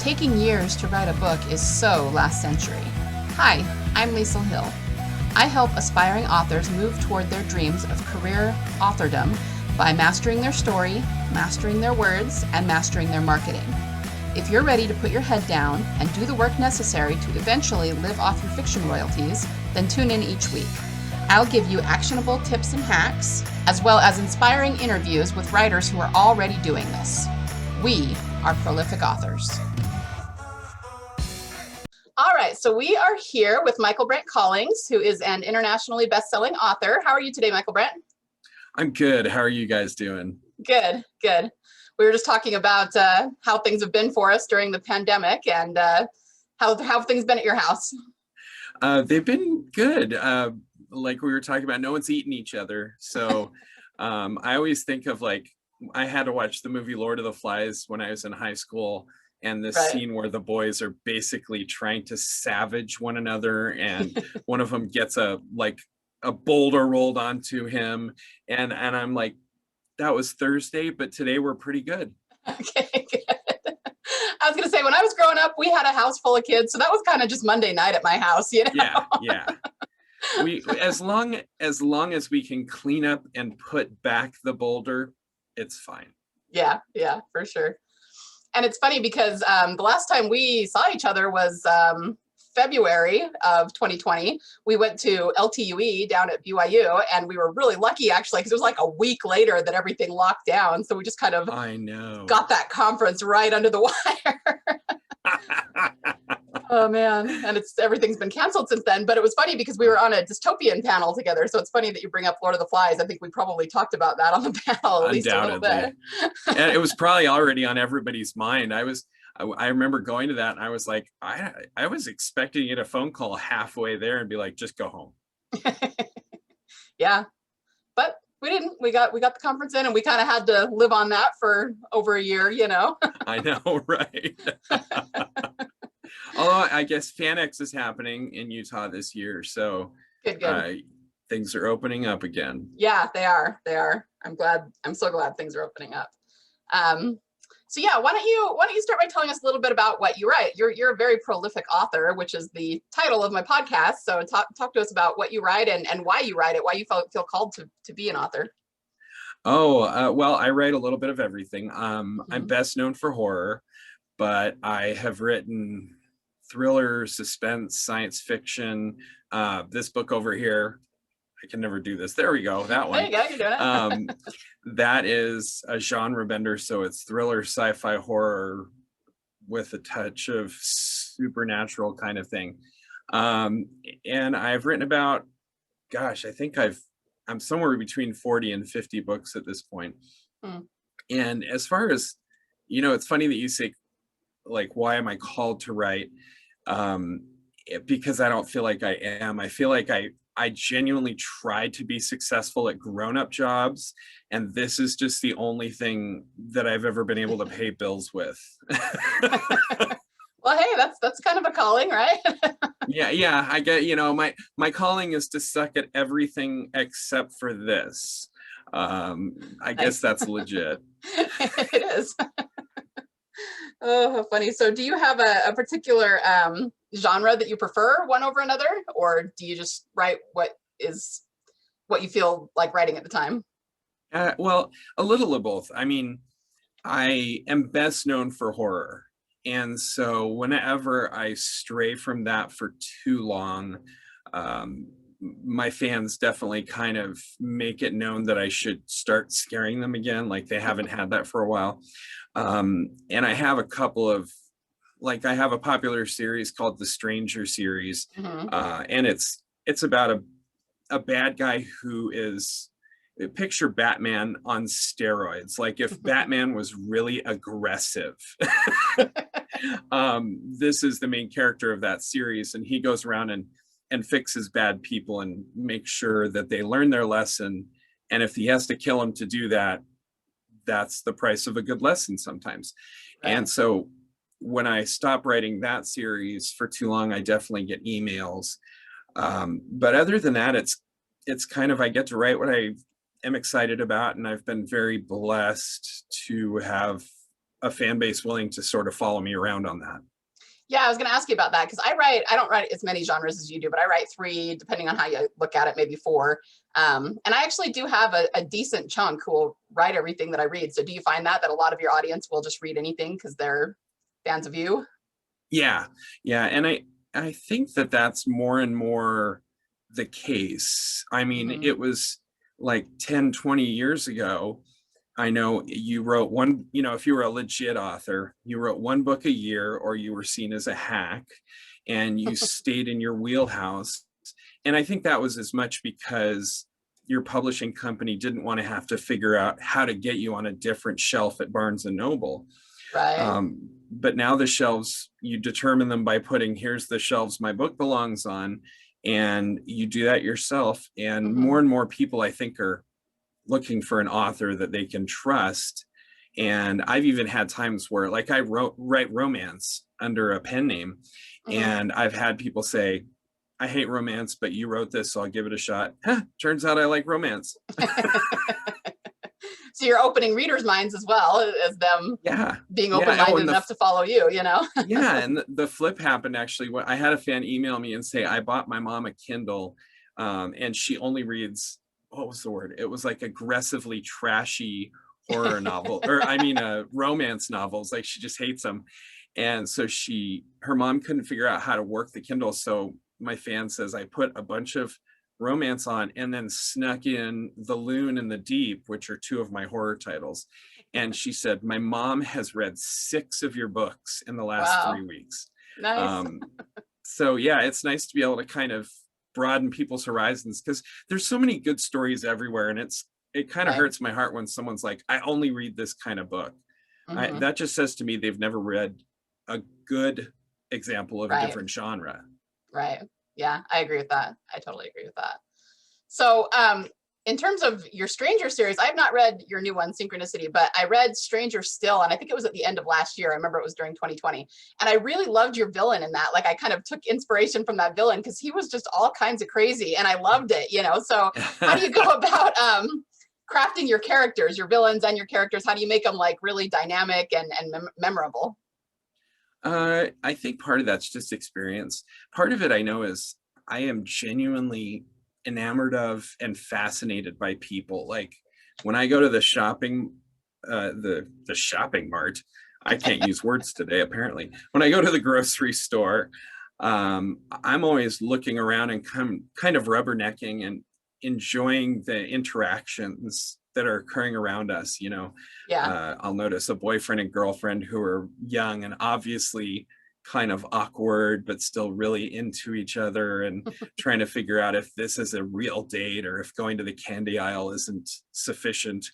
taking years to write a book is so last century. Hi, I'm Liesl Hill. I help aspiring authors move toward their dreams of career authordom by mastering their story, mastering their words, and mastering their marketing. If you're ready to put your head down and do the work necessary to eventually live off your fiction royalties, then tune in each week. I'll give you actionable tips and hacks, as well as inspiring interviews with writers who are already doing this. We are prolific authors. All right, so we are here with Michaelbrent Collings, who is an internationally best-selling author. How are you today, Michaelbrent? I'm good. How are you guys doing? Good, good. We were just talking about how things have been for us during the pandemic, and how have things been at your house? They've been good. Like we were talking about, no one's eating each other. So I always think of, like, I had to watch the movie Lord of the Flies when I was in high school, and this scene where the boys are basically trying to savage one another, and one of them gets a boulder rolled onto him, and I'm like, that was Thursday, but today we're pretty good. Okay, good. I was gonna say, when I was growing up, we had a house full of kids, so that was kind of just Monday night at my house, you know? Yeah. We, as long as we can clean up and put back the boulder, it's fine. Yeah, for sure. And it's funny because the last time we saw each other was February of 2020. We went to LTUE down at BYU, and we were really lucky, actually, because it was like a week later that everything locked down. So we just kind of got that conference right under the wire. Oh man, and everything's been canceled since then. But it was funny because we were on a dystopian panel together. So it's funny that you bring up Lord of the Flies. I think we probably talked about that on the panel at least a little bit. And it was probably already on everybody's mind. I remember going to that, and I was like, I was expecting to get a phone call halfway there and be like, just go home. Yeah, but we didn't. We got the conference in, and we kind of had to live on that for over a year, you know. I know, right? Although I guess FanX is happening in Utah this year, so good. Things are opening up again. Yeah, they are. I'm so glad things are opening up. So yeah, why don't you start by telling us a little bit about what you write? You're a very prolific author, which is the title of my podcast. So talk to us about what you write and why you write it, why you feel called to be an author. Well, I write a little bit of everything. I'm best known for horror, but I have written thriller, suspense, science fiction. This book over here, I can never do this. There we go. That one. There you go. You're doing it. That is a genre bender. So it's thriller, sci-fi, horror with a touch of supernatural kind of thing. And I've written about, gosh, I think I'm somewhere between 40 and 50 books at this point. And as far as, it's funny that you say, like, why am I called to write? Because I don't feel like I am. I feel like I genuinely tried to be successful at grown-up jobs, and this is just the only thing that I've ever been able to pay bills with. Well, hey, that's kind of a calling, right? Yeah. I get, my calling is to suck at everything except for this. I guess that's legit. It is. Oh, how funny. So do you have a particular genre that you prefer one over another, or do you just write what you feel like writing at the time? Well, a little of both. I mean, I am best known for horror. And so whenever I stray from that for too long, my fans definitely kind of make it known that I should start scaring them again. Like, they haven't had that for a while. And I have a couple of, I have a popular series called the Stranger series. And it's about a bad guy who is, picture Batman on steroids. Like, if Batman was really aggressive, this is the main character of that series. And he goes around and fixes bad people and makes sure that they learn their lesson. And if he has to kill them to do that, that's the price of a good lesson sometimes. Right. And so when I stop writing that series for too long, I definitely get emails. But other than that, it's kind of, I get to write what I am excited about. And I've been very blessed to have a fan base willing to sort of follow me around on that. Yeah, I was going to ask you about that because I don't write as many genres as you do, but I write 3, depending on how you look at it, maybe 4. And I actually do have a decent chunk who will write everything that I read. So do you find that a lot of your audience will just read anything because they're fans of you? Yeah. And I think that that's more and more the case. I mean, Mm-hmm. it was like 10, 20 years ago. I know you wrote one, if you were a legit author, you wrote 1 book a year, or you were seen as a hack, and you stayed in your wheelhouse. And I think that was as much because your publishing company didn't want to have to figure out how to get you on a different shelf at Barnes and Noble. Right. But now the shelves, you determine them by putting, here's the shelves my book belongs on, and you do that yourself. And Mm-hmm. more and more people, I think, are looking for an author that they can trust. And I've even had times where, like, I write romance under a pen name, Mm-hmm. and I've had people say, I hate romance, but you wrote this, so I'll give it a shot. Turns out I like romance. So you're opening readers' minds as well as them being open-minded enough to follow you, Yeah, and the flip happened actually. When I had a fan email me and say, I bought my mom a Kindle, and she only reads, what was the word? It was like aggressively trashy horror novel, or romance novels. Like, she just hates them. And so her mom couldn't figure out how to work the Kindle. So my fan says, I put a bunch of romance on and then snuck in The Loon and the Deep, which are 2 of my horror titles. And she said, my mom has read 6 of your books in the last 3 weeks. Nice. So yeah, it's nice to be able to kind of broaden people's horizons, because there's so many good stories everywhere. And it kind of hurts my heart when someone's like, I only read this kind of book. Mm-hmm. That just says to me they've never read a good example of a different genre. Right. Yeah, I agree with that. I totally agree with that. So in terms of your Stranger series, I have not read your new one, Synchronicity, but I read Stranger Still, and I think it was at the end of last year. I remember it was during 2020. And I really loved your villain in that. Like, I kind of took inspiration from that villain because he was just all kinds of crazy, and I loved it, So how do you go about crafting your characters, your villains and your characters? How do you make them like really dynamic and memorable? I think part of that's just experience. Part of it, I know, is I am genuinely enamored of and fascinated by people. Like, when I go to the shopping mart, I can't use words today, apparently. When I go to the grocery store, I'm always looking around and kind of rubbernecking and enjoying the interactions that are occurring around us. I'll notice a boyfriend and girlfriend who are young and obviously kind of awkward, but still really into each other, and trying to figure out if this is a real date or if going to the candy aisle isn't sufficient.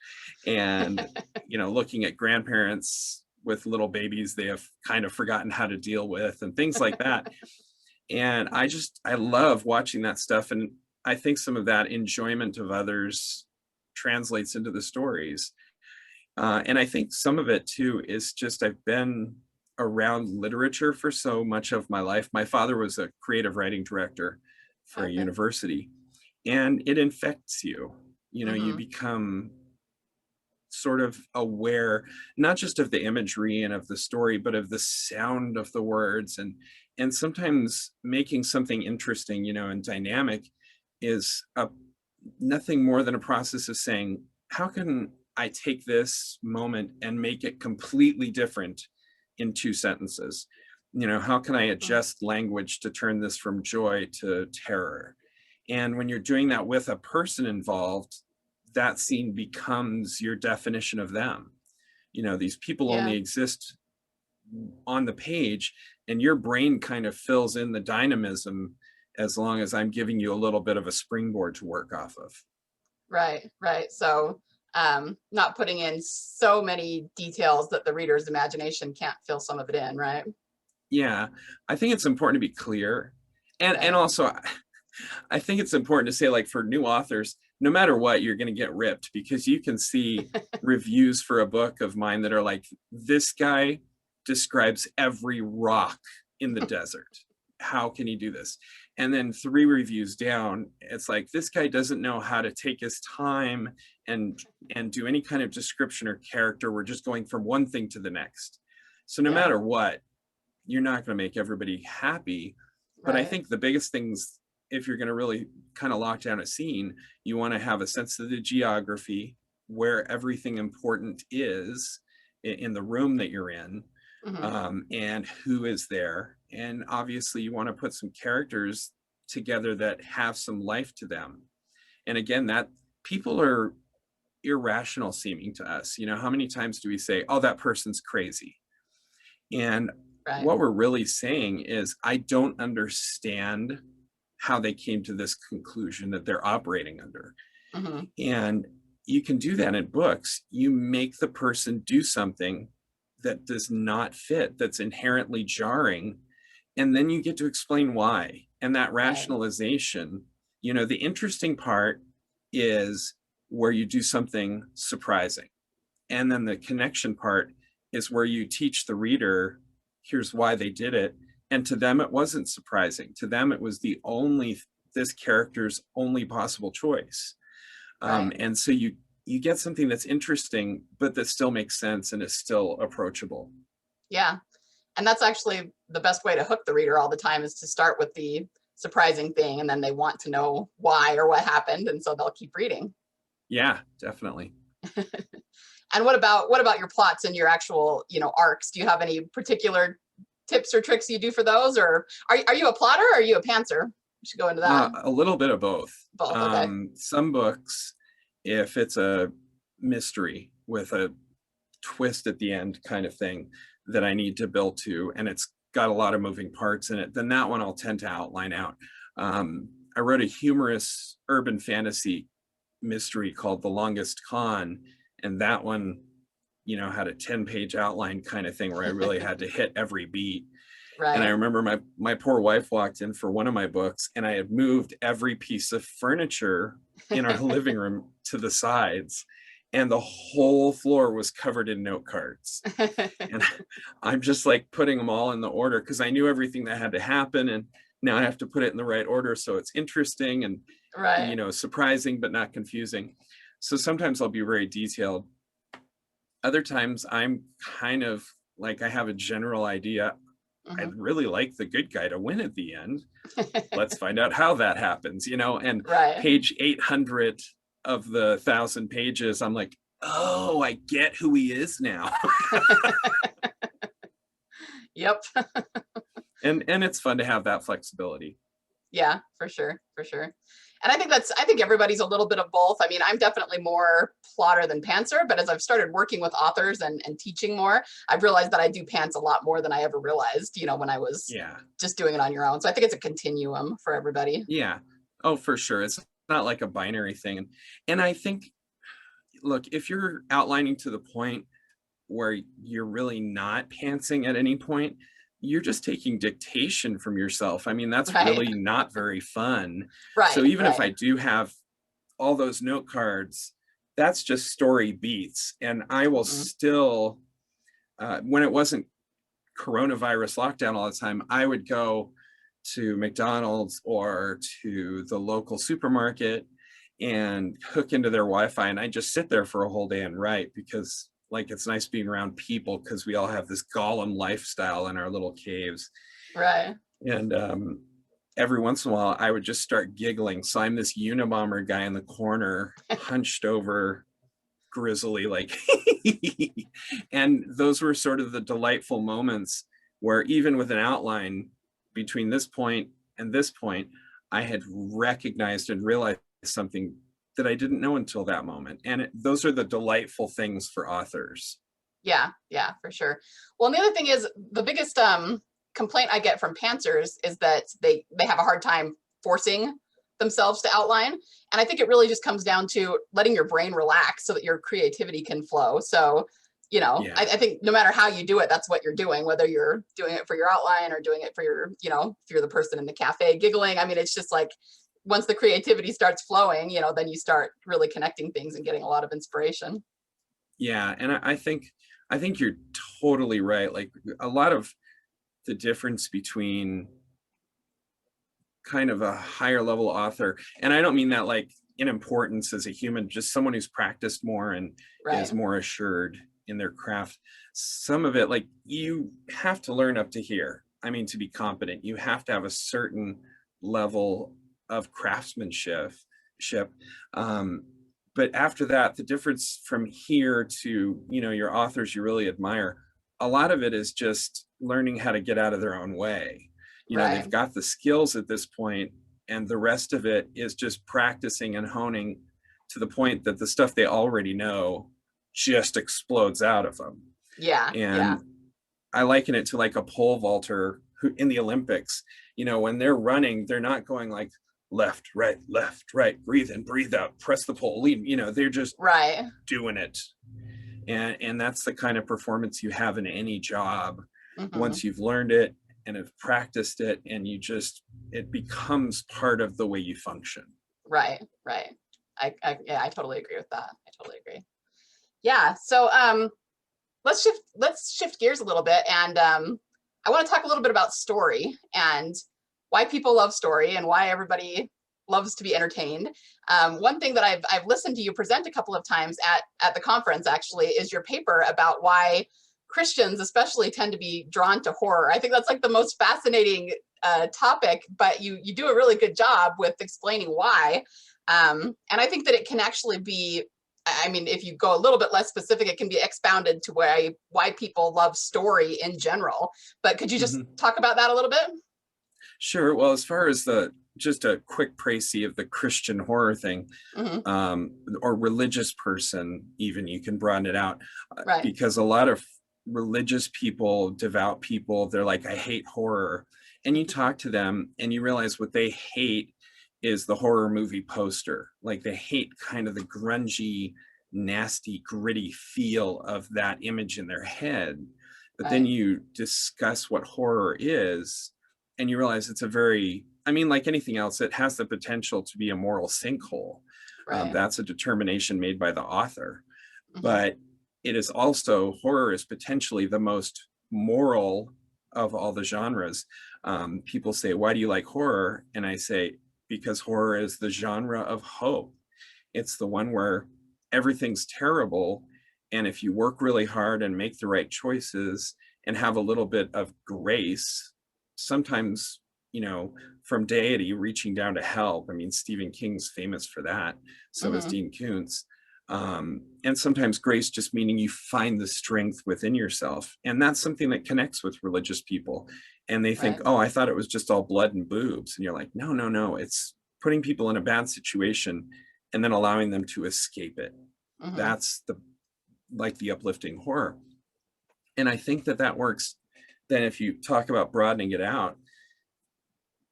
And, looking at grandparents with little babies they have kind of forgotten how to deal with, and things like that. And I love watching that stuff. And I think some of that enjoyment of others translates into the stories. And I think some of it too is just, I've been around literature for so much of my life. My father was a creative writing director for a university, and it infects you. You become sort of aware, not just of the imagery and of the story, but of the sound of the words, and sometimes making something interesting, and dynamic is nothing more than a process of saying, how can I take this moment and make it completely different in 2 sentences? How can I adjust language to turn this from joy to terror? And when you're doing that with a person involved, that scene becomes your definition of them. These people only exist on the page, and your brain kind of fills in the dynamism as long as I'm giving you a little bit of a springboard to work off of. Right. So not putting in so many details that the reader's imagination can't fill some of it in, right? Yeah, I think it's important to be clear. And also, I think it's important to say, like, for new authors, no matter what, you're going to get ripped, because you can see reviews for a book of mine that are like, this guy describes every rock in the desert. How can he do this? And then 3 reviews down, it's like, this guy doesn't know how to take his time and do any kind of description or character. We're just going from one thing to the next. So no Yeah. matter what, you're not going to make everybody happy. But I Right. think the biggest things, if you're going to really kind of lock down a scene, you want to have a sense of the geography, where everything important is in the room that you're in, Hmm. and who is there. And obviously, you want to put some characters together that have some life to them. And again, that people are irrational seeming to us. You know, how many times do we say, oh, that person's crazy? And Right. what we're really saying is, I don't understand how they came to this conclusion that they're operating under. Hmm. And you can do that in books. You make the person do something that does not fit, that's inherently jarring, and then you get to explain why. And that Right. rationalization, you know, the interesting part is where you do something surprising. And then the connection part is where you teach the reader, here's why they did it. And to them, it wasn't surprising. To them, it was this character's only possible choice. Right. And so you get something that's interesting, but that still makes sense and is still approachable. Yeah. And that's actually the best way to hook the reader all the time, is to start with the surprising thing, and then they want to know why or what happened, and so they'll keep reading. Yeah, definitely. And what about your plots and your actual, arcs? Do you have any particular tips or tricks you do for those, or are you a plotter or are you a pantser? We should go into that. A little bit of both. Both, okay. Some books, if it's a mystery with a twist at the end kind of thing that I need to build to, and it's got a lot of moving parts in it, then that one I'll tend to outline out. I wrote a humorous urban fantasy mystery called The Longest Con, and that one, you know, had a 10-page outline kind of thing where I really had to hit every beat. And I Right. remember my poor wife walked in for one of my books, and I had moved every piece of furniture in our living room to the sides, and the whole floor was covered in note cards. And I'm just like putting them all in the order because I knew everything that had to happen, and now I have to put it in the right order so it's interesting and, you Right. know, surprising but not confusing. So sometimes I'll be very detailed. Other times I'm kind of like, I have a general idea. Hmm. I'd really like the good guy to win at the end. Let's find out how that happens, you know? And Right. page 800 of the 1,000 pages, I'm like, oh, I get who he is now. Yep. And it's fun to have that flexibility. Yeah, for sure, for sure. And I think everybody's a little bit of both. I mean, I'm definitely more plotter than pantser, but as I've started working with authors and teaching more, I've realized that I do pants a lot more than I ever realized, when I was Yeah. just doing it on your own. So I think it's a continuum for everybody. Yeah. Oh, for sure. It's not like a binary thing. And I think, look, if you're outlining to the point where you're really not pantsing at any point, you're just taking dictation from yourself. I mean, that's Right. really not very fun. So Right. even if Right. I do have all those note cards, that's just story beats. And I will Hmm. still, when it wasn't coronavirus lockdown all the time, I would go to McDonald's or to the local supermarket and hook into their Wi-Fi, and I just sit there for a whole day and write, because like, it's nice being around people because we all have this Gollum lifestyle in our little caves. Right. And every once in a while I would just start giggling. So I'm this Unabomber guy in the corner, hunched over, grizzly, like and those were sort of the delightful moments where, even with an outline between this point and this point, I had recognized and realized something that I didn't know until that moment. And those are the delightful things for authors. Yeah. Yeah, for sure. Well, and the other thing is, the biggest complaint I get from pantsers is that they have a hard time forcing themselves to outline. And I think it really just comes down to letting your brain relax so that your creativity can flow. So, Yeah. I think no matter how you do it, that's what you're doing, whether you're doing it for your outline or doing it for your, if you're the person in the cafe giggling. I mean, it's just like, once the creativity starts flowing, then you start really connecting things and getting a lot of inspiration. Yeah. And I think you're totally right. Like, a lot of the difference between kind of a higher level author, and I don't mean that like in importance as a human, just someone who's practiced more and Right. is more assured in their craft. Some of it, like, you have to learn up to here. I mean, to be competent, you have to have a certain level of craftsmanship. Um, but after that, the difference from here to, your authors you really admire, a lot of it is just learning how to get out of their own way. They've Right. got the skills at this point, and the rest of it is just practicing and honing to the point that the stuff they already know just explodes out of them. Yeah. Yeah. And I liken it to like a pole vaulter who in the Olympics, when they're running, they're not going like left, right, breathe in, breathe out, press the pole, lean, they're just Right. doing it. And that's the kind of performance you have in any job Hmm. once you've learned it and have practiced it, and it becomes part of the way you function. Right. Right. Yeah, I totally agree with that. I totally agree. Yeah. So let's shift gears a little bit, and I want to talk a little bit about story and why people love story and why everybody loves to be entertained. One thing that I've listened to you present a couple of times at the conference actually is your paper about why Christians especially tend to be drawn to horror. I think that's like the most fascinating topic, but you do a really good job with explaining why. And I think that it can actually be, I mean, if you go a little bit less specific, it can be expounded to why people love story in general. But could you just Mhm. talk about that a little bit? Sure. Well, as far as just a quick précis of the Christian horror thing, Hmm. or religious person, even, you can broaden it out, Right. because a lot of religious people, devout people, they're like, I hate horror. And you talk to them and you realize what they hate is the horror movie poster. Like, they hate kind of the grungy, nasty, gritty feel of that image in their head. But then Right. you discuss what horror is, and you realize it's I mean, like anything else, it has the potential to be a moral sinkhole. Right. That's a determination made by the author. Hmm. But horror is potentially the most moral of all the genres. People say, why do you like horror? And I say, because horror is the genre of hope. It's the one where everything's terrible. And if you work really hard and make the right choices and have a little bit of grace, sometimes, from deity reaching down to help. I mean, Stephen King's famous for that. So is Hmm. Dean Koontz. And sometimes grace just meaning you find the strength within yourself. And that's something that connects with religious people. And they think, Right. oh, I thought it was just all blood and boobs. And you're like, no, no, no. It's putting people in a bad situation and then allowing them to escape it. Hmm. That's the uplifting horror. And I think that works. Then if you talk about broadening it out,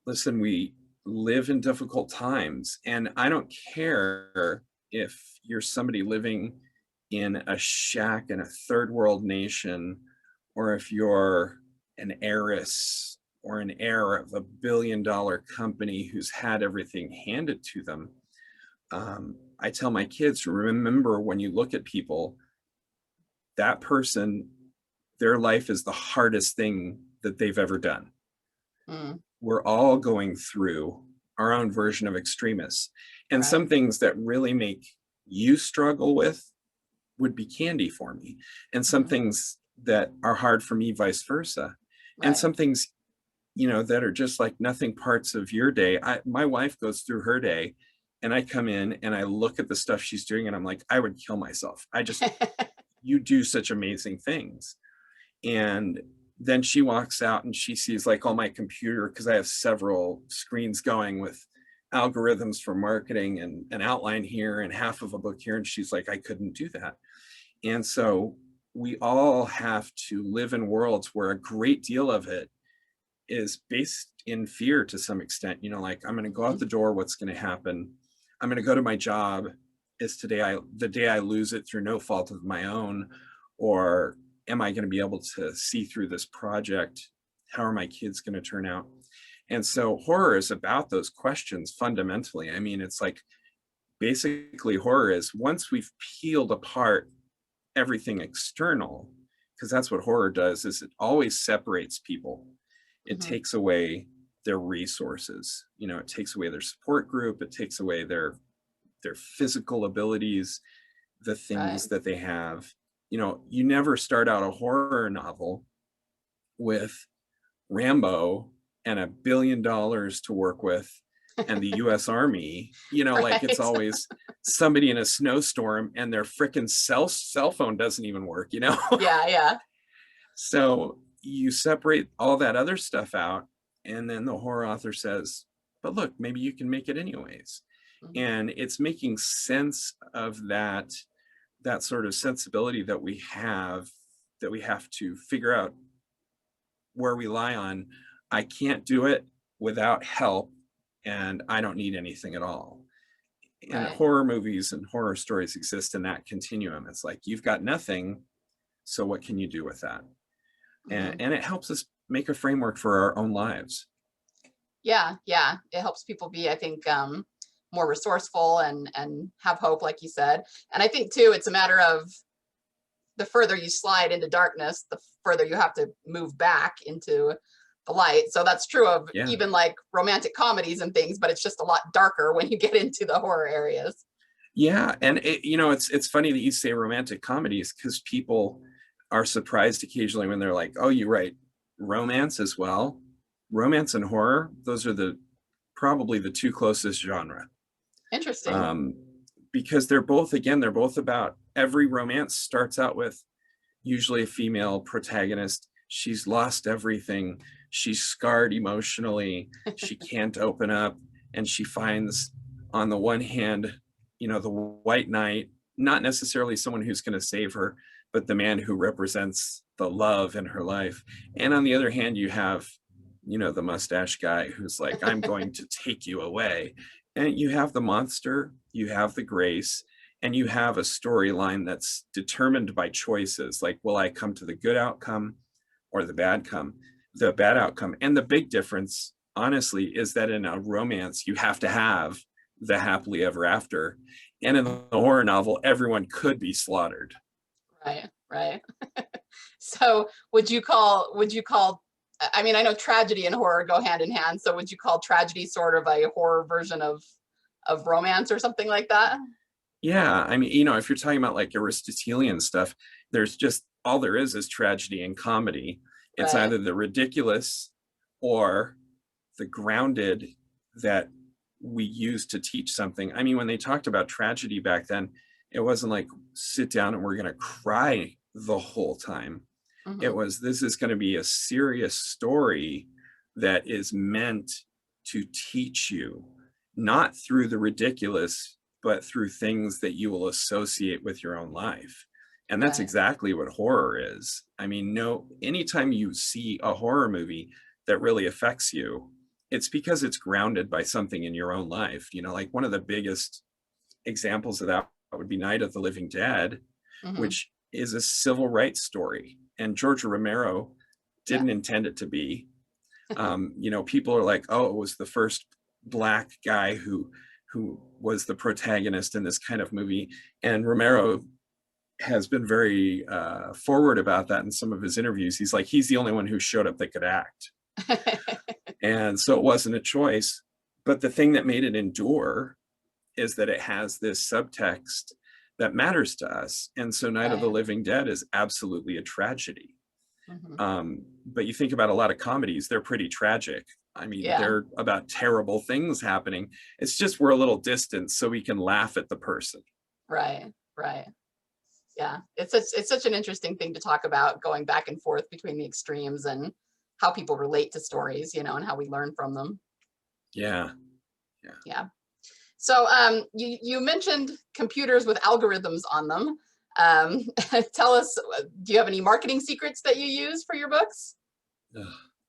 listen, we live in difficult times, and I don't care if you're somebody living in a shack in a third world nation, or if you're an heiress or an heir of $1 billion company who's had everything handed to them. I tell my kids, remember, when you look at people, that person, their life is the hardest thing that they've ever done. Mm. We're all going through our own version of extremists. And Right. some things that really make you struggle with would be candy for me. And some Hmm. things that are hard for me, vice versa. And Right. some things, that are just like nothing parts of your day. My wife goes through her day, and I come in and I look at the stuff she's doing and I'm like, I would kill myself. You do such amazing things. And then she walks out and she sees like all my computer, because I have several screens going with algorithms for marketing and an outline here and half of a book here. And she's like, I couldn't do that. And so we all have to live in worlds where a great deal of it is based in fear to some extent. Like, I'm going to go out the door, what's going to happen? I'm going to go to my job. Is the day I lose it through no fault of my own? Or am I going to be able to see through this project? How are my kids going to turn out? And so horror is about those questions fundamentally. I mean, it's like, basically, horror is, once we've peeled apart everything external, because that's what horror does, is it always separates people. It Hmm. takes away their resources. You know, it takes away their support group, it takes away their physical abilities, the Right. things that they have. You know, you never start out a horror novel with Rambo and $1 billion to work with and the US Army. You know, like it's Right. always somebody in a snowstorm and their frickin' cell phone doesn't even work, you know? Yeah, yeah. So you separate all that other stuff out, and then the horror author says, but look, maybe you can make it anyways. Mhm. And it's making sense of that sort of sensibility that we have to figure out where we lie on. I can't do it without help, and I don't need anything at all. And Right. horror movies and horror stories exist in that continuum. It's like you've got nothing, so what can you do with that? Mhm. And it helps us make a framework for our own lives. Yeah, yeah. It helps people be, I think, more resourceful and have hope, like you said. And I think too, it's a matter of the further you slide into darkness, the further you have to move back into the light. So that's true of Yeah. even like romantic comedies and things, but it's just a lot darker when you get into the horror areas. Yeah, and you know, it's funny that you say romantic comedies because people are surprised occasionally when they're like, "Oh, you write romance as well?" Romance and horror, those are the probably the two closest genre. Interesting. Um, because they're both about every romance starts out with usually a female protagonist. She's lost everything. She's scarred emotionally. She can't open up. And she finds, on the one hand, you know, the white knight, not necessarily someone who's going to save her, but the man who represents the love in her life. And on the other hand, you have, you know, the mustache guy who's like, I'm going to take you away. And you have the monster, you have the grace, and you have a storyline that's determined by choices like, will I come to the good outcome or the bad outcome? And the big difference honestly is that in a romance you have to have the happily ever after, and in the horror novel everyone could be slaughtered. Right, right. So would you call I mean, I know tragedy and horror go hand in hand, so would you call tragedy sort of a horror version of romance or something like that? Yeah, I mean, you know, if you're talking about like Aristotelian stuff, there's just all there is tragedy and comedy. It's Right. either the ridiculous or the grounded that we use to teach something. I mean, when they talked about tragedy back then, it wasn't like sit down and we're going to cry the whole time. It Hmm. was, this is going to be a serious story that is meant to teach you, not through the ridiculous, but through things that you will associate with your own life. And that's Right. exactly what horror is. I mean, no, anytime you see a horror movie that really affects you, it's because it's grounded by something in your own life. You know, like one of the biggest examples of that would be Night of the Living Dead, Hmm. which is a civil rights story. And George Romero Yeah. didn't intend it to be. You know, people are like, oh, it was the first black guy who was the protagonist in this kind of movie. And Romero has been very forward about that in some of his interviews. He's like, he's the only one who showed up that could act. And so it wasn't a choice. But the thing that made it endure is that it has this subtext that matters to us. And so Night of the Right. Living Dead is absolutely a tragedy. Hmm. But you think about a lot of comedies, they're pretty tragic. I mean, Yeah. they're about terrible things happening. It's just we're a little distant so we can laugh at the person. Right. Right. Yeah. It's such an interesting thing to talk about, going back and forth between the extremes and how people relate to stories, and how we learn from them. Yeah. Yeah. Yeah. So you mentioned computers with algorithms on them. Um, Tell us, do you have any marketing secrets that you use for your books? Ugh,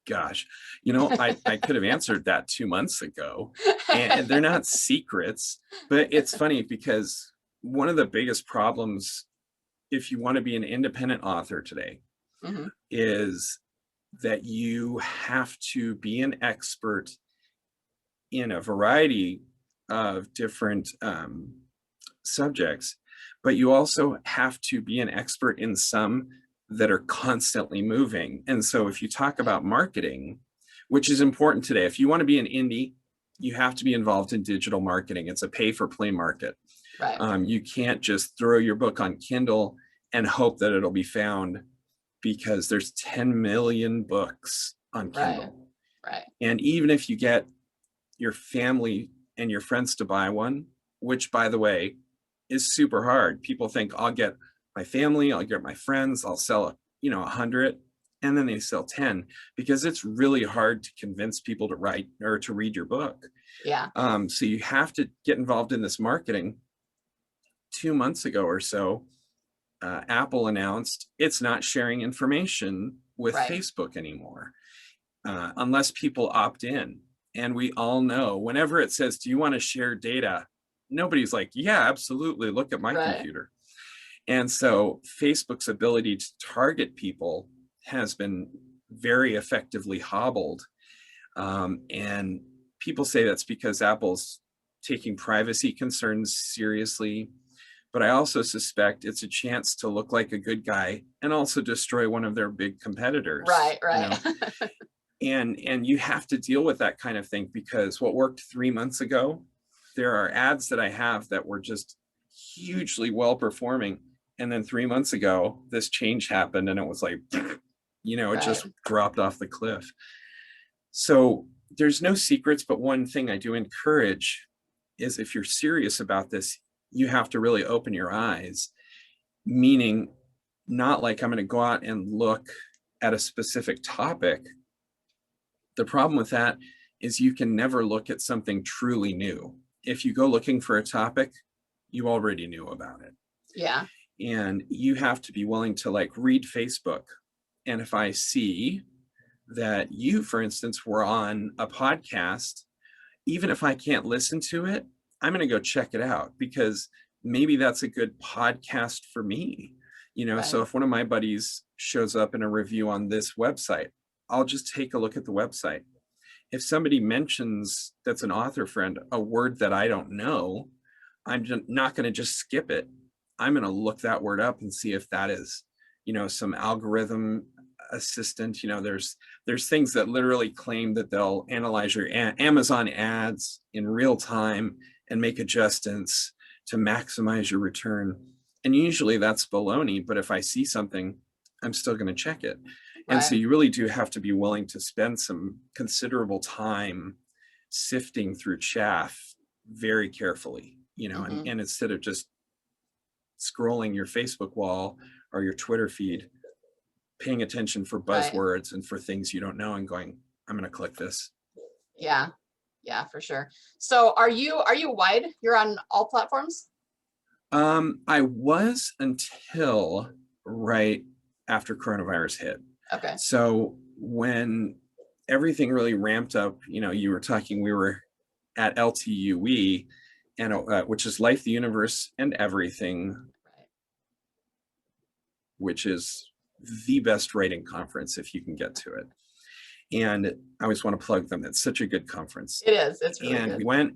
gosh, you know, I could have answered that 2 months ago, and they're not secrets, but it's funny because one of the biggest problems if you want to be an independent author today Hmm. is that you have to be an expert in a variety of different subjects, but you also have to be an expert in some that are constantly moving. And so if you talk Right. about marketing, which is important today. If you want to be an indie, you have to be involved in digital marketing. It's a pay for play market. Right. You can't just throw your book on Kindle and hope that it'll be found, because there's 10 million books on Kindle. Right. And even if you get your family and your friends to buy one, which, by the way, is super hard. People think, I'll get my family, I'll get my friends, I'll sell 100, and then they sell 10, because it's really hard to convince people to write or to read your book. Yeah. So you have to get involved in this marketing. 2 months ago or so, Apple announced it's not sharing information with Facebook anymore, unless people opt in. And we all know, whenever it says, do you want to share data? Nobody's like, yeah, absolutely. Look at my computer. And so Facebook's ability to target people has been very effectively hobbled. And people say that's because Apple's taking privacy concerns seriously. But I also suspect it's a chance to look like a good guy and also destroy one of their big competitors. Right. And you have to deal with that kind of thing, because what worked 3 months ago, there are ads that I have that were just hugely well performing. And then 3 months ago, this change happened and it was like, it just dropped off the cliff. So there's no secrets, but one thing I do encourage is, if you're serious about this, you have to really open your eyes, meaning not like I'm going to go out and look at a specific topic. The problem with that is you can never look at something truly new. If you go looking for a topic, you already knew about it. Yeah. And you have to be willing to read Facebook. And if I see that you, for instance, were on a podcast, even if I can't listen to it, I'm going to go check it out, because maybe that's a good podcast for me. So if one of my buddies shows up in a review on this website, I'll just take a look at the website. If somebody mentions, that's an author friend, a word that I don't know, I'm not going to just skip it. I'm going to look that word up and see if that is, some algorithm assistant. There's things that literally claim that they'll analyze your Amazon ads in real time and make adjustments to maximize your return. And usually that's baloney, but if I see something, I'm still going to check it. And so you really do have to be willing to spend some considerable time sifting through chaff very carefully, and instead of just scrolling your Facebook wall or your Twitter feed, paying attention for buzzwords and for things you don't know and going, I'm going to click this. Yeah, for sure. So are you wide? You're on all platforms? I was until right after coronavirus hit. Okay. So when everything really ramped up, you were talking, we were at LTUE, and which is Life, the Universe, and Everything, which is the best writing conference if you can get to it. And I always want to plug them. It's such a good conference. It is. It's really good. We went.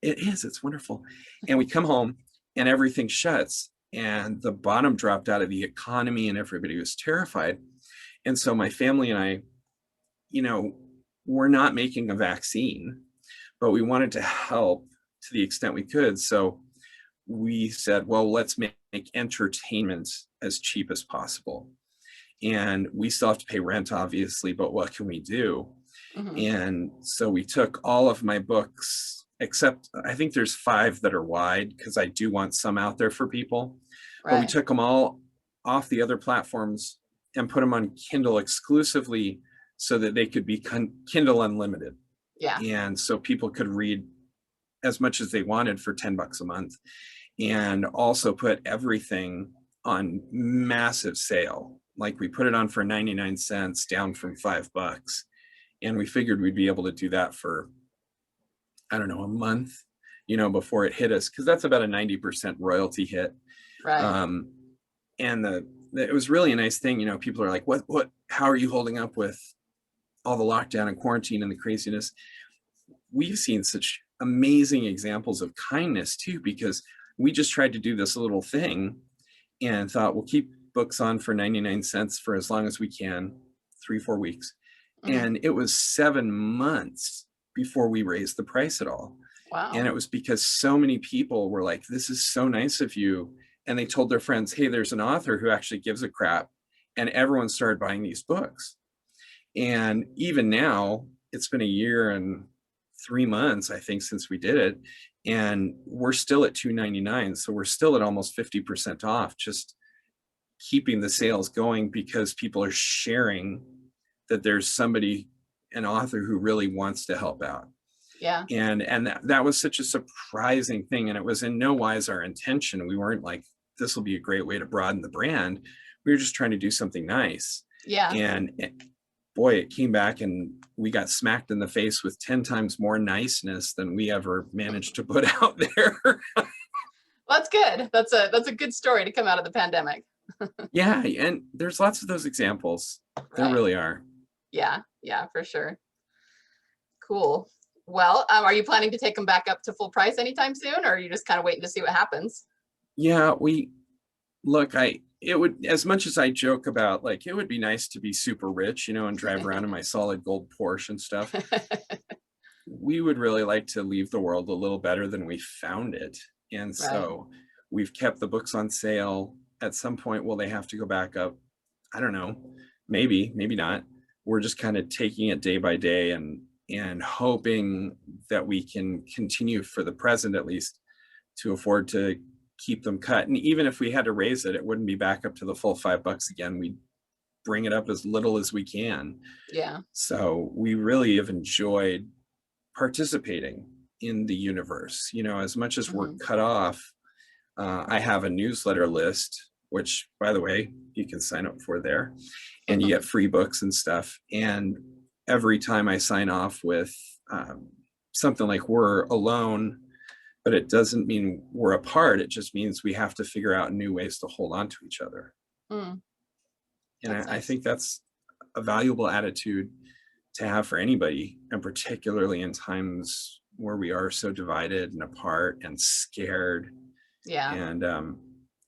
It's wonderful. And we come home and everything shuts, and the bottom dropped out of the economy, and everybody was terrified. And so my family and I, we're not making a vaccine, but we wanted to help to the extent we could. So we said, well, let's make entertainment as cheap as possible. And we still have to pay rent, obviously, but what can we do? And so we took all of my books, except I think there's 5 that are wide, because I do want some out there for people. But we took them all off the other platforms and put them on Kindle exclusively, so that they could be Kindle Unlimited. Yeah. And so people could read as much as they wanted for $10 a month, and also put everything on massive sale. Like, we put it on for 99 cents, down from $5. And we figured we'd be able to do that for, I don't know, a month, before it hit us, because that's about a 90% royalty hit. And it was really a nice thing. People are like, how are you holding up with all the lockdown and quarantine and the craziness? We've seen such amazing examples of kindness too, because we just tried to do this little thing and thought, we'll keep books on for 99 cents for as long as we can, 3-4 weeks. Mhm. And it was 7 months before we raised the price at all. And Wow. it was because so many people were like, this is so nice of you. And they told their friends, hey, there's an author who actually gives a crap. And everyone started buying these books. And even now, it's been a year and 3 months, I think, since we did it. And we're still at $2.99. So we're still at almost 50% off, just keeping the sales going because people are sharing that there's somebody, an author who really wants to help out. Yeah. And that was such a surprising thing. And it was in no wise our intention. We weren't like, this will be a great way to broaden the brand. We were just trying to do something nice. Yeah. And boy, it came back and we got smacked in the face with 10 times more niceness than we ever managed to put out there. Well, that's good. That's a good story to come out of the pandemic. Yeah. And there's lots of those examples. There Right. really are. Yeah. Yeah, for sure. Cool. Well, are you planning to take them back up to full price anytime soon, or are you just kind of waiting to see what happens? Yeah, it would, as much as I joke about like, it would be nice to be super rich, and drive around in my solid gold Porsche and stuff. We would really like to leave the world a little better than we found it. And Right. so we've kept the books on sale. At some point, will they have to go back up? I don't know. Maybe not. We're just kind of taking it day by day and hoping that we can continue for the present at least to afford to keep them cut. And even if we had to raise it, it wouldn't be back up to the full $5 again. We'd bring it up as little as we can. Yeah. So we really have enjoyed participating in the universe. As much as we're Mhm. cut off, I have a newsletter list, which, by the way, you can sign up for there, and you get free books and stuff. And every time I sign off with something like we're alone, but it doesn't mean we're apart. It just means we have to figure out new ways to hold on to each other. Mm, And that's I nice. think that's a valuable attitude to have for anybody, and particularly in times where we are so divided and apart and scared. Yeah. And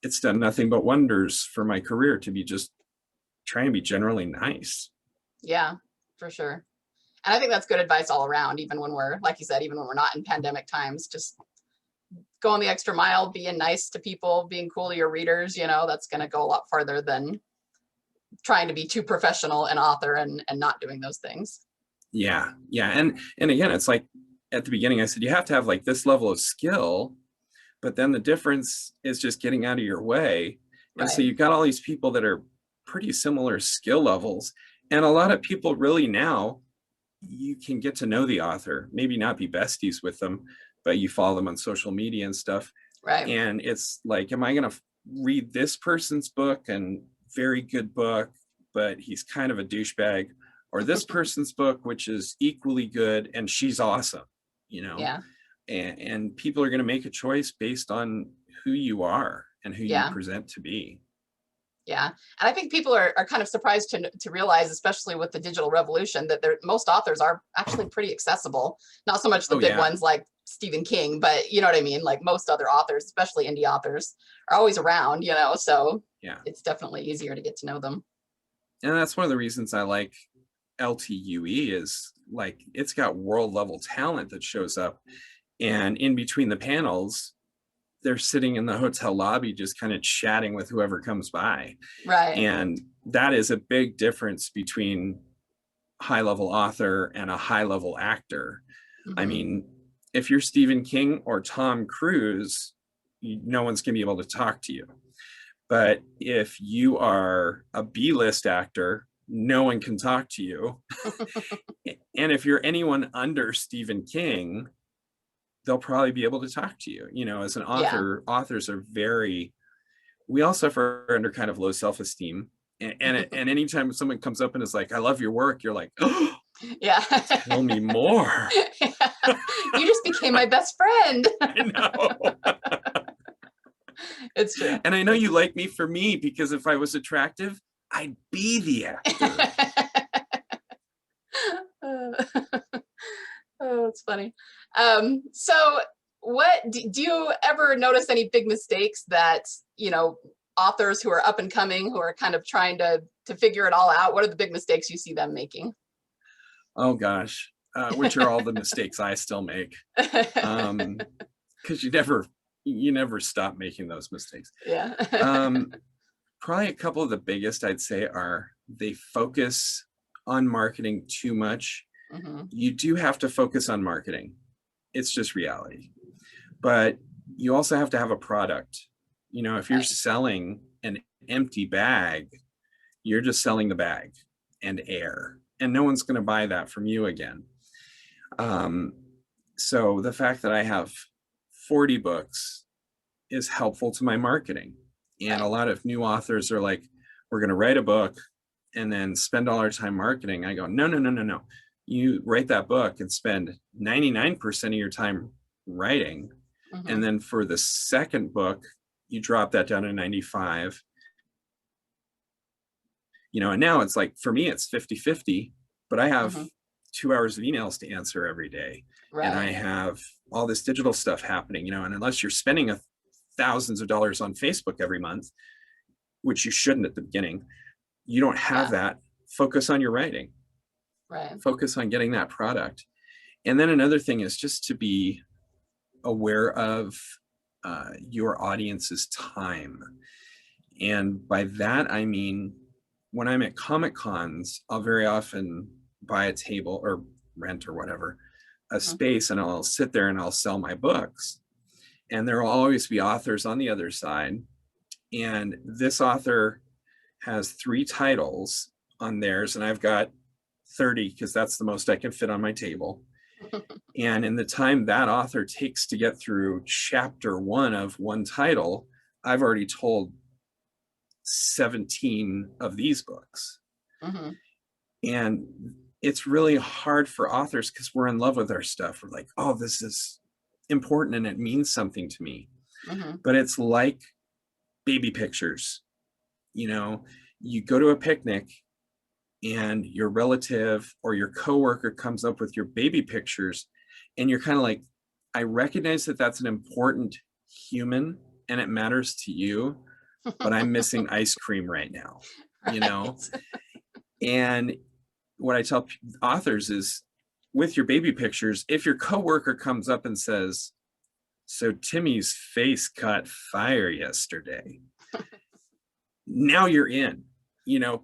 it's done nothing but wonders for my career to be just trying to be generally nice. Yeah, for sure. And I think that's good advice all around, even when we're, like you said, even when we're not in pandemic times, just going the extra mile, being nice to people, being cool to your readers, that's going to go a lot farther than trying to be too professional an author and not doing those things. Yeah. And again, it's like at the beginning I said you have to have like this level of skill, but then the difference is just getting out of your way. And so Right. you've got all these people that are pretty similar skill levels, and a lot of people really now you can get to know the author, maybe not be besties with them, but you follow them on social media and stuff. Right. And it's like, am I going to read this person's book and very good book, but he's kind of a douchebag, or this person's book, which is equally good and she's awesome, Yeah. and people are going to make a choice based on who you are and who you Yeah. present to be. Yeah. And I think people are kind of surprised to realize, especially with the digital revolution, that most authors are actually pretty accessible. Not so much the Oh, big yeah. ones like Stephen King, but you know what I mean? Like most other authors, especially indie authors, are always around, so Yeah. it's definitely easier to get to know them. And that's one of the reasons I like LTUE is like it's got world level talent that shows up, and in between the panels they're sitting in the hotel lobby just kind of chatting with whoever comes by. Right. And that is a big difference between high level author and a high level actor. I Hmm. mean, if you're Stephen King or Tom Cruise, no one's going to be able to talk to you. But if you are a B-list actor, no one can talk to you. And if you're anyone under Stephen King, they'll probably be able to talk to you. As an Yeah. author, authors are we all suffer under kind of low self-esteem. And anytime someone comes up and is like, I love your work, you're like, oh, Yeah. tell me more. You just became my best friend. I know. It's true. And I know you like me for me, because if I was attractive, I'd be the actor. Oh, it's funny. So what do you ever notice any big mistakes that, authors who are up and coming, who are kind of trying to figure it all out, what are the big mistakes you see them making? Oh gosh, which are all the mistakes I still make. Because you never stop making those mistakes. Yeah. Probably a couple of the biggest I'd say are they focus on marketing too much. Mhm. You do have to focus on marketing. It's just reality. But you also have to have a product. If you're Right. selling an empty bag, you're just selling the bag and air, and no one's going to buy that from you again. So the fact that I have 40 books is helpful to my marketing. And a Right. lot of new authors are like, we're going to write a book and then spend all our time marketing. I go, no, no, no, no, no. You write that book and spend 99% of your time writing. And Mhm. then for the second book, you drop that down to 95. And now it's like, for me, it's 50-50, but I have Mhm. 2 hours of emails to answer every day. And I Right. have all this digital stuff happening, and unless you're spending thousands of dollars on Facebook every month, which you shouldn't at the beginning, you don't have Yeah. that. Focus on your writing, Right. focus on getting that product. And then another thing is just to be aware of your audience's time. And by that, I mean, when I'm at Comic Cons, I'll very often buy a table or rent or whatever, a Mhm. space, and I'll sit there and I'll sell my books. And there will always be authors on the other side. And this author has 3 titles on theirs, and I've got 30 because that's the most I can fit on my table. And in the time that author takes to get through chapter 1 of one title, I've already told 17 of these books. Mhm. And it's really hard for authors because we're in love with our stuff. We're like, oh, this is important and it means something to me. Mhm. But it's like baby pictures. You go to a picnic and your relative or your coworker comes up with your baby pictures, and you're kind of like, I recognize that that's an important human and it matters to you, but I'm missing ice cream right now, you know? Right. And what I tell authors is, with your baby pictures, if your coworker comes up and says, so Timmy's face caught fire yesterday, now you're in,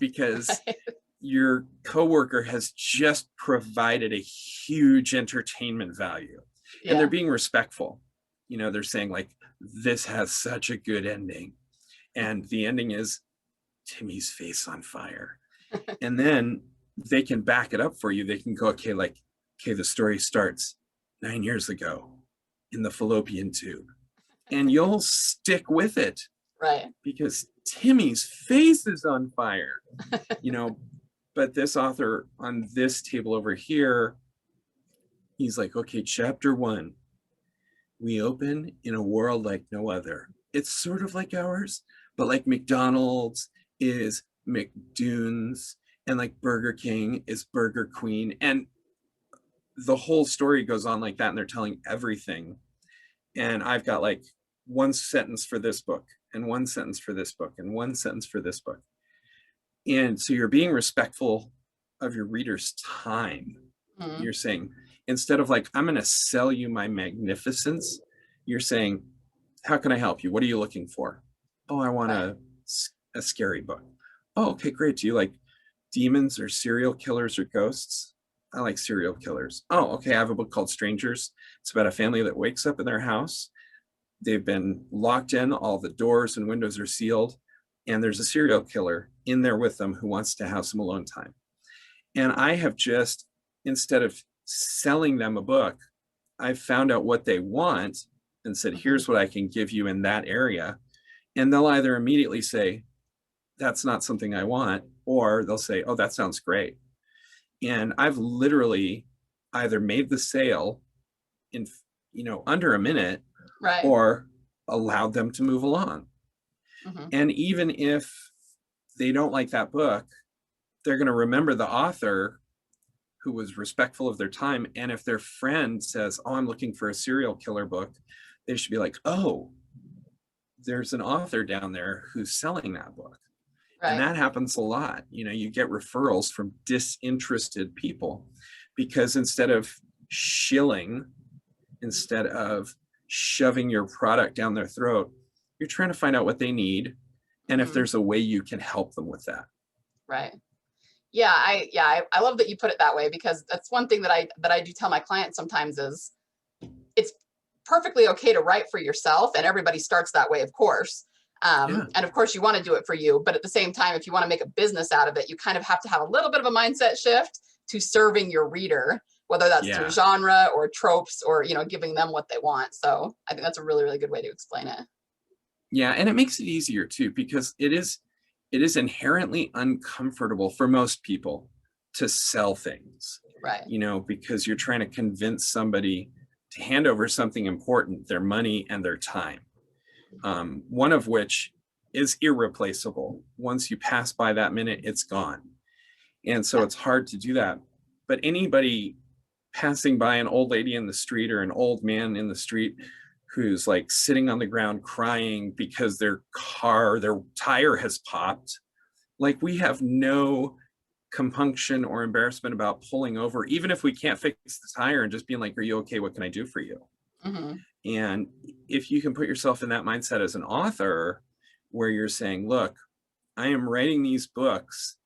because Right. your coworker has just provided a huge entertainment value, and they're Yeah. being respectful. They're saying like, this has such a good ending, and the ending is Timmy's face on fire. And then they can back it up for you. They can go, okay, like, okay, the story starts 9 years ago in the fallopian tube, and you'll stick with it Right. because Timmy's face is on fire, you know. But this author on this table over here, he's like, okay, chapter 1, we open in a world like no other. It's sort of like ours, but like McDonald's is McDoon's, and like Burger King is Burger Queen. And the whole story goes on like that, and they're telling everything. And I've got like one sentence for this book, and one sentence for this book, and one sentence for this book. And so you're being respectful of your reader's time. Mhm. You're saying, instead of like, I'm going to sell you my magnificence, you're saying, how can I help you? What are you looking for? Oh, I want Right. a scary book. Oh, okay, great. Do you like demons or serial killers or ghosts? I like serial killers. Oh, okay. I have a book called Strangers. It's about a family that wakes up in their house. They've been locked in, all the doors and windows are sealed, and there's a serial killer in there with them who wants to have some alone time. And I have just, instead of selling them a book, I've found out what they want and said, Mhm. here's what I can give you in that area. And they'll either immediately say, that's not something I want, or they'll say, oh, that sounds great. And I've literally either made the sale in, under a minute, Right. or allowed them to move along. Mhm. And even if they don't like that book, they're going to remember the author who was respectful of their time. And if their friend says, oh, I'm looking for a serial killer book, they should be like, oh, there's an author down there who's selling that book. And Right. that happens a lot. You get referrals from disinterested people because instead of shilling, instead of shoving your product down their throat, you're trying to find out what they need and if Mhm. there's a way you can help them with that. Right. Yeah, I love that you put it that way, because that's one thing that I do tell my clients sometimes is it's perfectly okay to write for yourself, and everybody starts that way, of course. Yeah. And of course you want to do it for you, but at the same time, if you want to make a business out of it, you kind of have to have a little bit of a mindset shift to serving your reader, whether that's through Yeah. genre or tropes or, giving them what they want. So I think that's a really, really good way to explain it. Yeah. And it makes it easier too, because it is inherently uncomfortable for most people to sell things, Right. because you're trying to convince somebody to hand over something important, their money and their time. One of which is irreplaceable. Once you pass by that minute, it's gone. And so Yeah. it's hard to do that. But anybody passing by an old lady in the street or an old man in the street who's like sitting on the ground crying because their tire has popped, like, we have no compunction or embarrassment about pulling over, even if we can't fix the tire, and just being like, are you okay? What can I do for you? Hmm. And if you can put yourself in that mindset as an author, where you're saying, look, I am writing these books,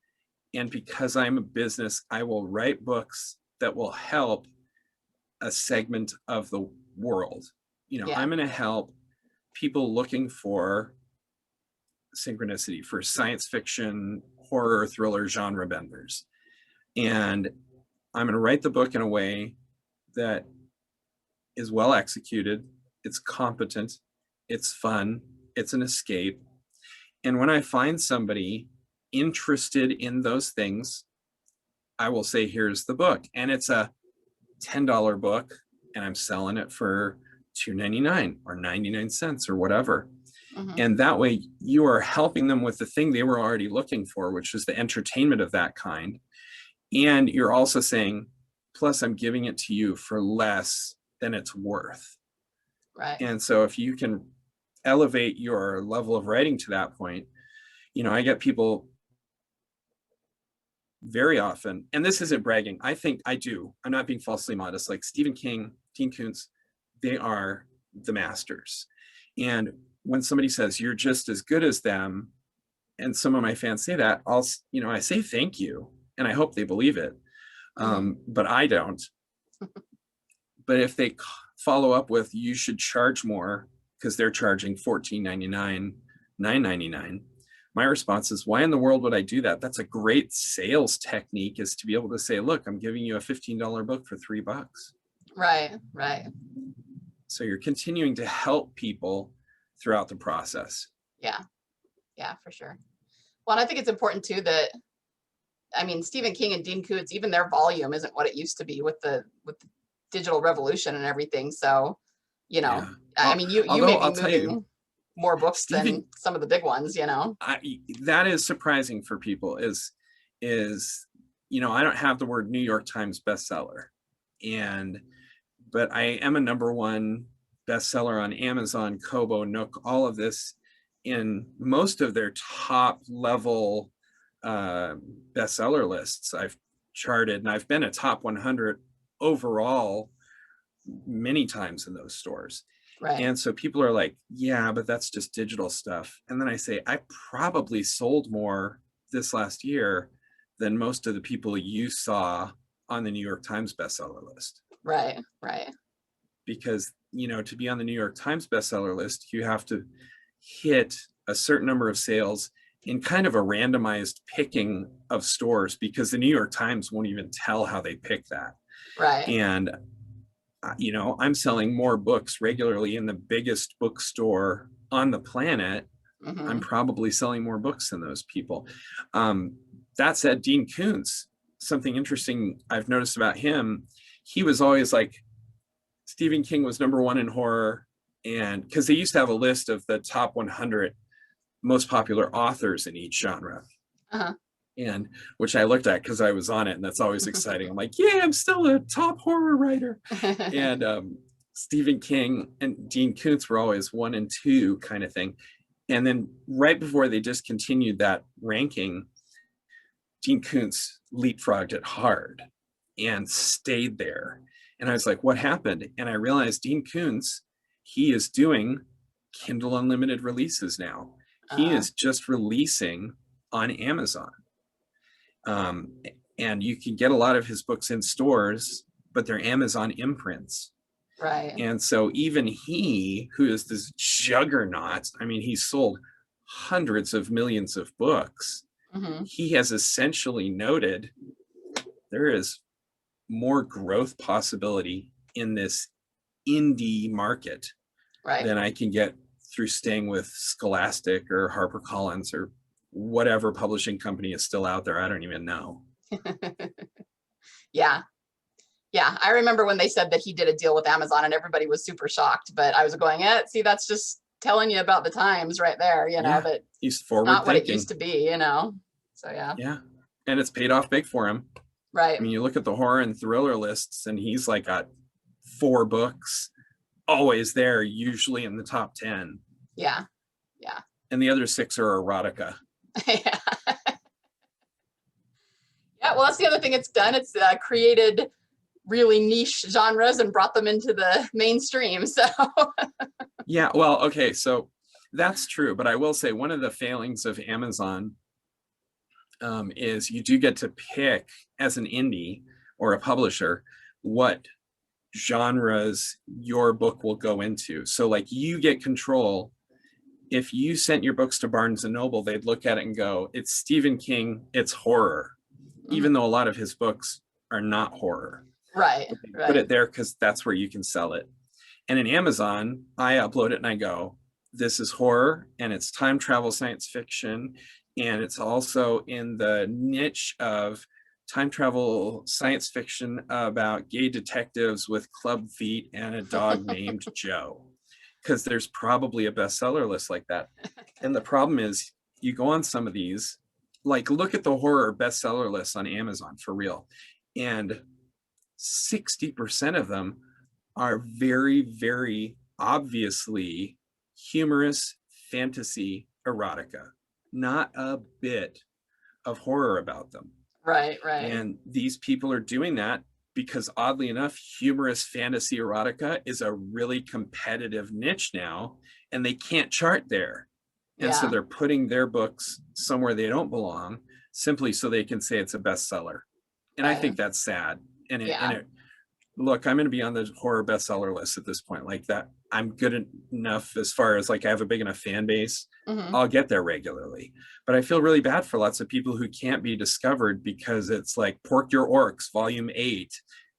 and because I'm a business, I will write books that will help a segment of the world. Yeah. I'm going to help people looking for synchronicity, for science fiction, horror, thriller, genre benders. And I'm going to write the book in a way that is well executed, it's competent, it's fun, it's an escape. And when I find somebody interested in those things, I will say, here's the book. And it's a $10 book, and I'm selling it for $2.99 or 99 cents or whatever. Hmm. And that way you are helping them with the thing they were already looking for, which is the entertainment of that kind. And you're also saying, plus I'm giving it to you for less than it's worth. Right. And so if you can elevate your level of writing to that point, I get people very often, and this isn't bragging, I think I do, I'm not being falsely modest, like Stephen King, Dean Koontz, they are the masters. And when somebody says you're just as good as them, and some of my fans say that, I say thank you, and I hope they believe it. But I don't. But if they follow up with, you should charge more because they're charging $14.99, $9.99, my response is, why in the world would I do that? That's a great sales technique, is to be able to say, look, I'm giving you a $15 book for $3. Right. Right. So you're continuing to help people throughout the process. Yeah. Yeah, for sure. Well, and I think it's important too that, Stephen King and Dean Koontz, even their volume isn't what it used to be with the digital revolution and everything. So, Yeah. you Although may be I'll tell you, moving more books than Stephen, some of the big ones, that is surprising for people, is I don't have the word New York Times bestseller, but I am a #1 bestseller on Amazon, Kobo, Nook, all of this, in most of their top level bestseller lists. I've charted, and I've been a top 100 overall many times in those stores. Right. And so people are like, yeah, but that's just digital stuff. And then I say, I probably sold more this last year than most of the people you saw on the New York Times bestseller list. Right. Right. Because, to be on the New York Times bestseller list, you have to hit a certain number of sales in kind of a randomized picking of stores, because the New York Times won't even tell how they pick that. Right. And I'm selling more books regularly in the biggest bookstore on the planet. Mm-hmm. I'm probably selling more books than those people. That said, Dean Koontz, something interesting I've noticed about him, he was always like, Stephen King was #1 in horror. And because they used to have a list of the top 100 most popular authors in each genre. Uh-huh. And which I looked at because I was on it, and that's always exciting. I'm like, yeah, I'm still a top horror writer. And Stephen King and Dean Koontz were always 1 and 2 kind of thing. And then right before they discontinued that ranking, Dean Koontz leapfrogged it hard and stayed there. And I was like, what happened? And I realized Dean Koontz, he is doing Kindle Unlimited releases now. He is just releasing on Amazon. And you can get a lot of his books in stores, but they're Amazon imprints. Right. And so even he, who is this juggernaut, I mean, he's sold hundreds of millions of books. He has essentially noted there is more growth possibility in this indie market than I can get through staying with Scholastic or HarperCollins or whatever publishing company is still out there. I don't even know. Yeah. I remember when they said that he did a deal with Amazon and everybody was super shocked, but I was going, see, that's just telling you about the times right there, that he's forward not what thinking. it used to be, So yeah, and it's paid off big for him. Right. I mean, you look at the horror and thriller lists and he's like got 4 books always there, usually in the top 10. Yeah. And the other 6 are erotica. Yeah, well, that's the other thing it's done. It's created really niche genres and brought them into the mainstream. So yeah, well, okay, so that's true. But I will say one of the failings of Amazon is you do get to pick as an indie or a publisher what genres your book will go into. So like you get control. If you sent your books to Barnes and Noble, they'd look at it and go, it's Stephen King, it's horror, even though a lot of his books are not horror. Right. Put it there because that's where you can sell it. And in Amazon, I upload it and I go, this is horror and it's time travel science fiction. And it's also in the niche of time travel science fiction about gay detectives with club feet and a dog named Joe. Because there's probably a bestseller list like that. And the problem is you go on some of these, like look at the horror bestseller lists on Amazon for real. And 60% of them are very, very obviously humorous fantasy erotica. Not a bit of horror about them. Right. And these people are doing that because oddly enough, humorous fantasy erotica is a really competitive niche now, and they can't chart there. And so they're putting their books somewhere they don't belong simply so they can say it's a bestseller. And I think that's sad. And look, I'm going to be on the horror bestseller list at this point. Like that, I'm good enough as far as like I have a big enough fan base. I'll get there regularly. But I feel really bad for lots of people who can't be discovered because it's like Pork Your Orcs, Volume 8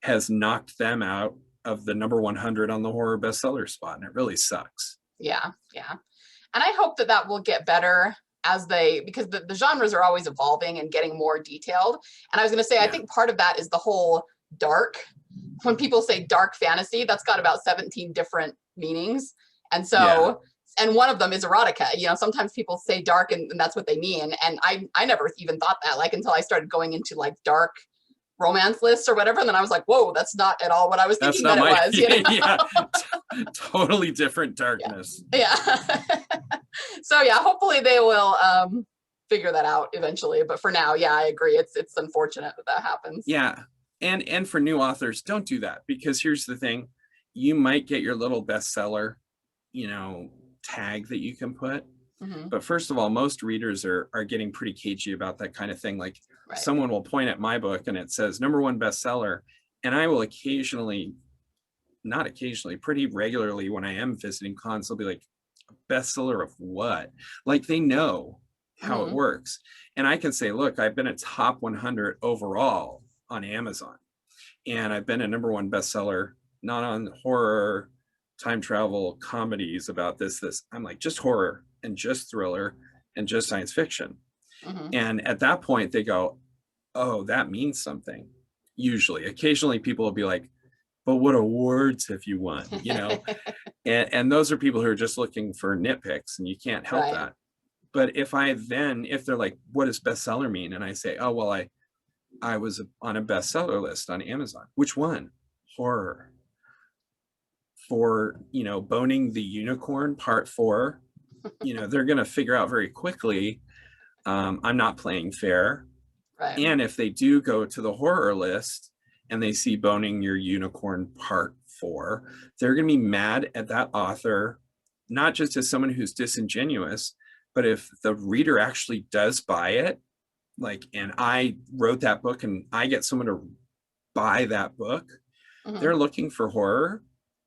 has knocked them out of the number 100 on the horror bestseller spot. And it really sucks. Yeah. And I hope that will get better because the genres are always evolving and getting more detailed. And I was going to say, I think part of that is the whole dark. When people say dark fantasy, that's got about 17 different meanings. And so, and one of them is erotica. Sometimes people say dark and that's what they mean. And I never even thought that, like, until I started going into like dark romance lists or whatever. And then I was like, whoa, that's not at all what I was thinking that it was. Totally different darkness. Yeah. So hopefully they will figure that out eventually. But for now, I agree. It's unfortunate that happens. Yeah. And for new authors, don't do that, because here's the thing. You might get your little bestseller, tag that you can put. But first of all, most readers are getting pretty cagey about that kind of thing. Like someone will point at my book and it says #1 bestseller. And I will pretty regularly when I am visiting cons, they'll be like, bestseller of what? Like they know how it works. And I can say, look, I've been a top 100 overall on Amazon. And I've been a #1 bestseller, not on horror, time travel, comedies about this. I'm like, just horror and just thriller and just science fiction. And at that point they go, oh, that means something. Usually, occasionally people will be like, but what awards have you won? And those are people who are just looking for nitpicks, and you can't help that. But if they're like, what does bestseller mean? And I say, oh, well, I was on a bestseller list on Amazon. Which one? Horror. For, Boning the Unicorn, Part 4. they're going to figure out very quickly, I'm not playing fair. Right. And if they do go to the horror list and they see Boning Your Unicorn Part 4, they're going to be mad at that author, not just as someone who's disingenuous, but if the reader actually does buy it, like, and I wrote that book and I get someone to buy that book, they're looking for horror.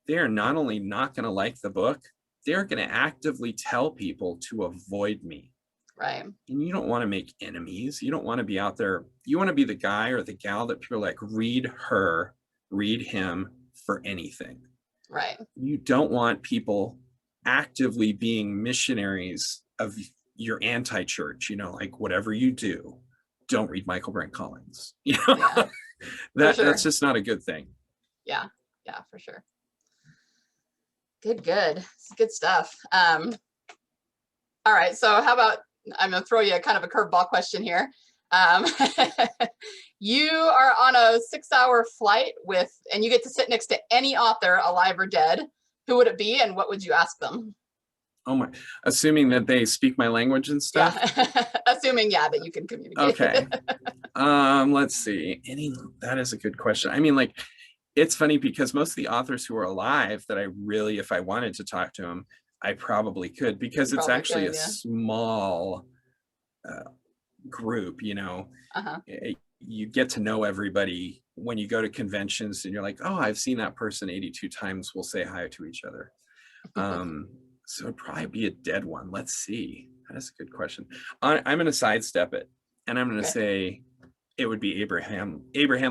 They are not only not going to like the book, they're going to actively tell people to avoid me. Right. And you don't want to make enemies. You don't want to be out there. You want to be the guy or the gal that people are like, read her, read him for anything. Right. You don't want people actively being missionaries of your anti-church, like whatever you do, don't read Michaelbrent Collings. Yeah, That's just not a good thing. Yeah, for sure. Good. It's good stuff. All right, so how about, I'm gonna throw you kind of a curveball question here. You are on a 6-hour flight and you get to sit next to any author, alive or dead. Who would it be and what would you ask them? Oh my, assuming that they speak my language and stuff? Yeah. Assuming, that you can communicate. Okay. Let's see. That is a good question. I mean, like, it's funny because most of the authors who are alive that if I wanted to talk to them, I probably could, because it's actually a small group, you get to know everybody when you go to conventions and you're like, oh, I've seen that person 82 times. We'll say hi to each other. So it'd probably be a dead one. Let's see. That's a good question. I'm going to sidestep it and I'm going to say it would be Abraham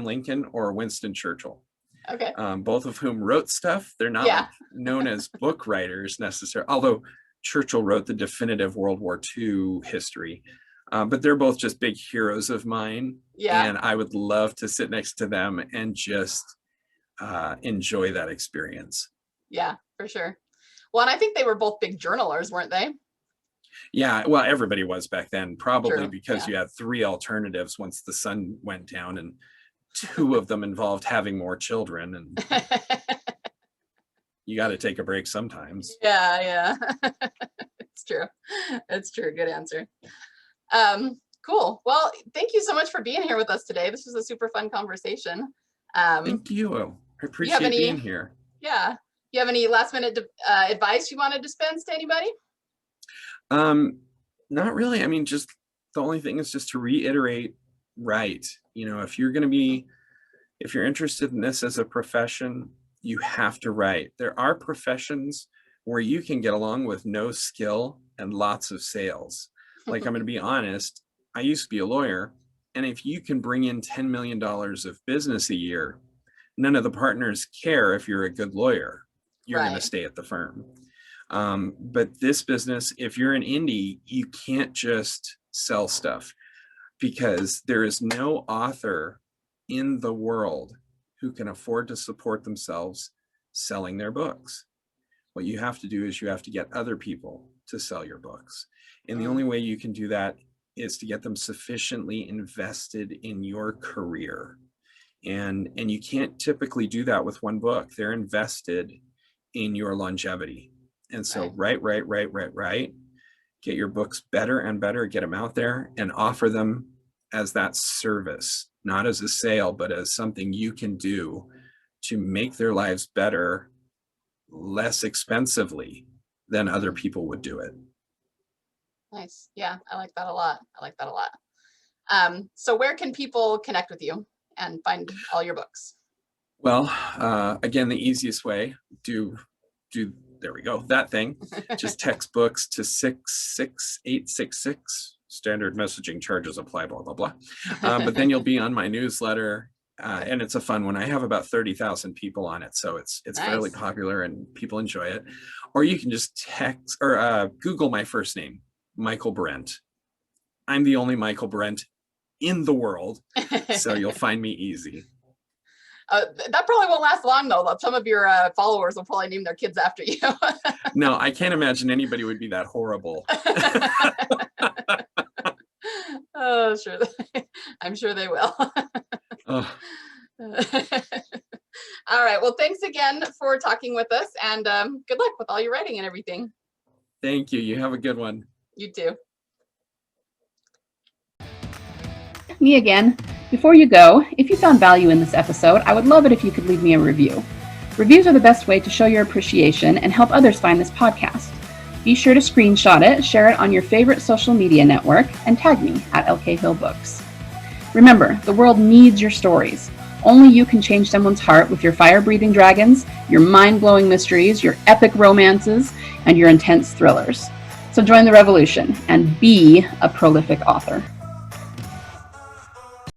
Lincoln or Winston Churchill. Okay. Both of whom wrote stuff. They're not like known as book writers necessarily, although Churchill wrote the definitive World War II history. But they're both just big heroes of mine. Yeah. And I would love to sit next to them and just enjoy that experience. Yeah, for sure. Well, and I think they were both big journalers, weren't they? Yeah, well, everybody was back then, probably because you had 3 alternatives once the sun went down, and 2 of them involved having more children, and you got to take a break sometimes. Yeah. It's true. Good answer. Cool. Well, thank you so much for being here with us today. This was a super fun conversation. Thank you. I appreciate being here. Yeah. You have any last minute advice you want to dispense to anybody? Not really. I mean, just the only thing is just to reiterate, right. If you're interested in this as a profession, you have to write. There are professions where you can get along with no skill and lots of sales. Like, I'm going to be honest, I used to be a lawyer, and if you can bring in $10 million of business a year, none of the partners care if you're a good lawyer. You're going to stay at the firm. But this business, if you're an indie, you can't just sell stuff, because there is no author in the world who can afford to support themselves selling their books. What you have to do is you have to get other people to sell your books. And the only way you can do that is to get them sufficiently invested in your career. And you can't typically do that with one book. They're invested in your longevity. And so write. Get your books better and better, get them out there and offer them as that service, not as a sale, but as something you can do to make their lives better, less expensively than other people would do it. Nice. Yeah, I like that a lot. So where can people connect with you and find all your books? Well, again, the easiest way, there we go, that thing. Just text books to 66866. Standard messaging charges apply, blah, blah, blah. But then you'll be on my newsletter. And it's a fun one. I have about 30,000 people on it. So it's nice. Fairly popular and people enjoy it. Or you can just text or Google my first name, Michaelbrent. I'm the only Michaelbrent in the world. So you'll find me easy. That probably won't last long, though. Some of your followers will probably name their kids after you. No, I can't imagine anybody would be that horrible. Oh, sure. I'm sure they will. Oh. All right. Well, thanks again for talking with us, and good luck with all your writing and everything. Thank you. You have a good one. You too. Me again. Before you go, if you found value in this episode, I would love it if you could leave me a review. Reviews are the best way to show your appreciation and help others find this podcast. Be sure to screenshot it, share it on your favorite social media network, and tag me at LK Hill Books. Remember, the world needs your stories. Only you can change someone's heart with your fire-breathing dragons, your mind-blowing mysteries, your epic romances, and your intense thrillers. So join the revolution and be a prolific author.